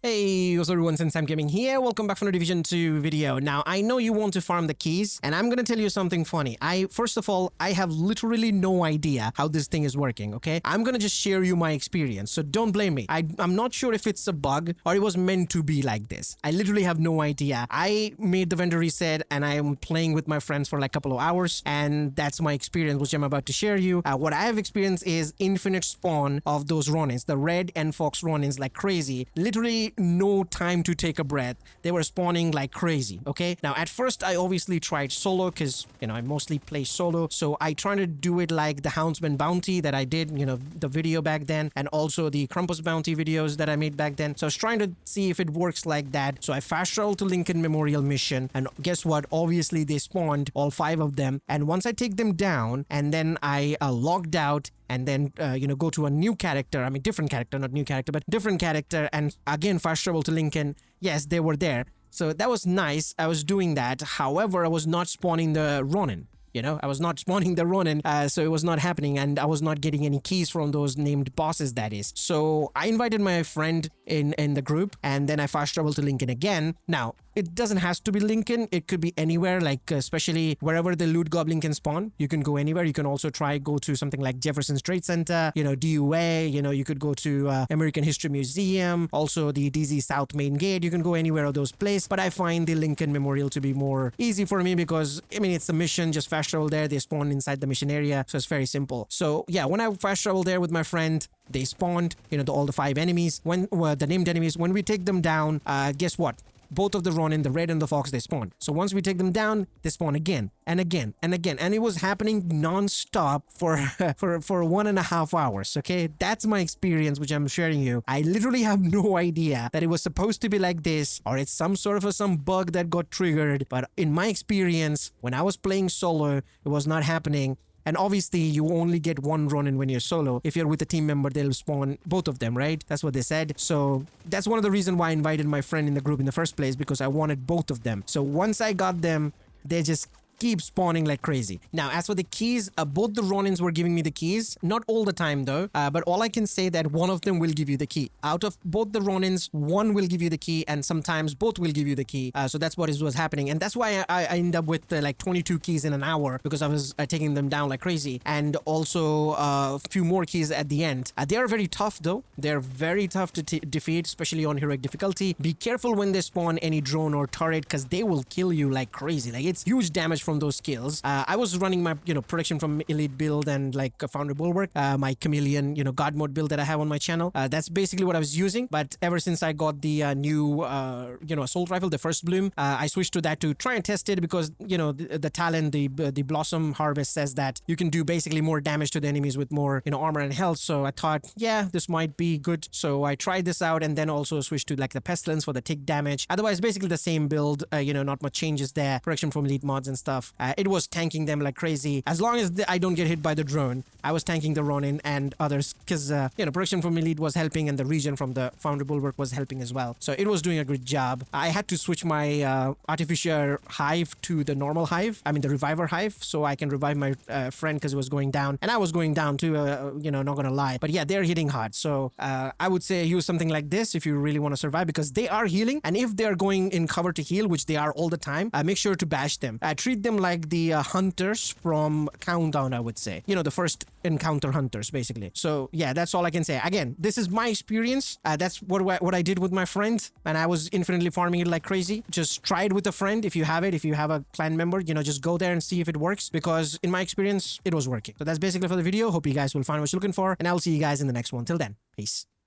Hey, what's up everyone, since I'm Gaming here, welcome back for another Division 2 video. Now, I know you want to farm the keys, and I'm gonna tell you something funny. First of all, I have literally no idea how this thing is working, okay? I'm gonna just share you my experience, so don't blame me. I'm not sure if it's a bug or it was meant to be like this. I literally have no idea. I made the vendor reset, and I am playing with my friends for like a couple of hours, and that's my experience, which I'm about to share you. What I have experienced is infinite spawn of those Ronins, the Red and Fox Ronins, like crazy. Literally no time to take a breath. They were spawning like crazy, okay? Now, at first, I obviously tried solo because, I mostly play solo. So I tried to do it like the Houndsman Bounty that I did, the video back then, and also the Krampus Bounty videos that I made back then. So I was trying to see if it works like that. So I fast traveled to Lincoln Memorial Mission, and guess what? Obviously, they spawned all 5 of them. And once I take them down, and then I logged out, and then, go to a new character. I mean, different character, not new character, but different character. And again, fast travel to Lincoln. Yes, they were there. So that was nice. I was doing that. However, I was not spawning the Ronin. I was not spawning the Ronin, so it was not happening, and I was not getting any keys from those named bosses, that is. So I invited my friend in the group, and then I fast traveled to Lincoln again. Now, it doesn't have to be Lincoln. It could be anywhere, like especially wherever the loot goblin can spawn. You can go anywhere. You can also go to something like Jefferson Trade Center, DUA, you could go to American History Museum, also the DZ South Main Gate. You can go anywhere of those places, but I find the Lincoln Memorial to be more easy for me because, it's a mission, just fast travel there, they spawn inside the mission area, so it's very simple. So yeah, when I fast travel there with my friend, they spawned, all the 5 enemies, the named enemies. When we take them down, guess what? Both of the Ronin, the Red and the Fox, they spawn. So once we take them down, they spawn again and again and again. And it was happening non-stop for for 1.5 hours, okay? That's my experience, which I'm sharing you. I literally have no idea that it was supposed to be like this, or it's some sort of some bug that got triggered. But in my experience, when I was playing solo, it was not happening. And obviously, you only get one Ronin when you're solo. If you're with a team member, they'll spawn both of them, right? That's what they said. So that's one of the reasons why I invited my friend in the group in the first place, because I wanted both of them. So once I got them, they just keep spawning like crazy. Now, as for the keys, both the Ronins were giving me the keys. Not all the time, though. But all I can say that one of them will give you the key. Out of both the Ronins, one will give you the key, and sometimes both will give you the key. So that's what was happening. And that's why I ended up with like 22 keys in an hour, because I was taking them down like crazy. And also a few more keys at the end. They are very tough, though. They're very tough to defeat, especially on heroic difficulty. Be careful when they spawn any drone or turret, because they will kill you like crazy. Like, it's huge damage from those skills. I was running my, protection from elite build and like a Founder Bulwark, my chameleon, God mode build that I have on my channel. That's basically what I was using. But ever since I got the new, assault rifle, the first bloom, I switched to that to try and test it because, the talent, the blossom harvest says that you can do basically more damage to the enemies with more, armor and health. So I thought, yeah, this might be good. So I tried this out and then also switched to like the pestilence for the tick damage. Otherwise, basically the same build, not much changes there. Protection from elite mods and stuff. It was tanking them like crazy. As long as I don't get hit by the drone, I was tanking the Ronin and others because, protection from elite was helping and the region from the Founder Bulwark was helping as well. So it was doing a good job. I had to switch my artificial hive to the normal hive. I mean, the reviver hive, so I can revive my friend because it was going down. And I was going down too, not gonna lie. But yeah, they're hitting hard. So I would say use something like this if you really want to survive, because they are healing. And if they're going in cover to heal, which they are all the time, make sure to bash them. Treat them like the hunters from Countdown, I would say. The first encounter hunters, basically. So yeah, that's all I can say. Again, this is my experience. That's what I did with my friend, and I was infinitely farming it like crazy. Just try it with a friend if you have it. If you have a clan member, just go there and see if it works, because in my experience, it was working. So that's basically for the video. Hope you guys will find what you're looking for, and I'll see you guys in the next one. Till then, peace.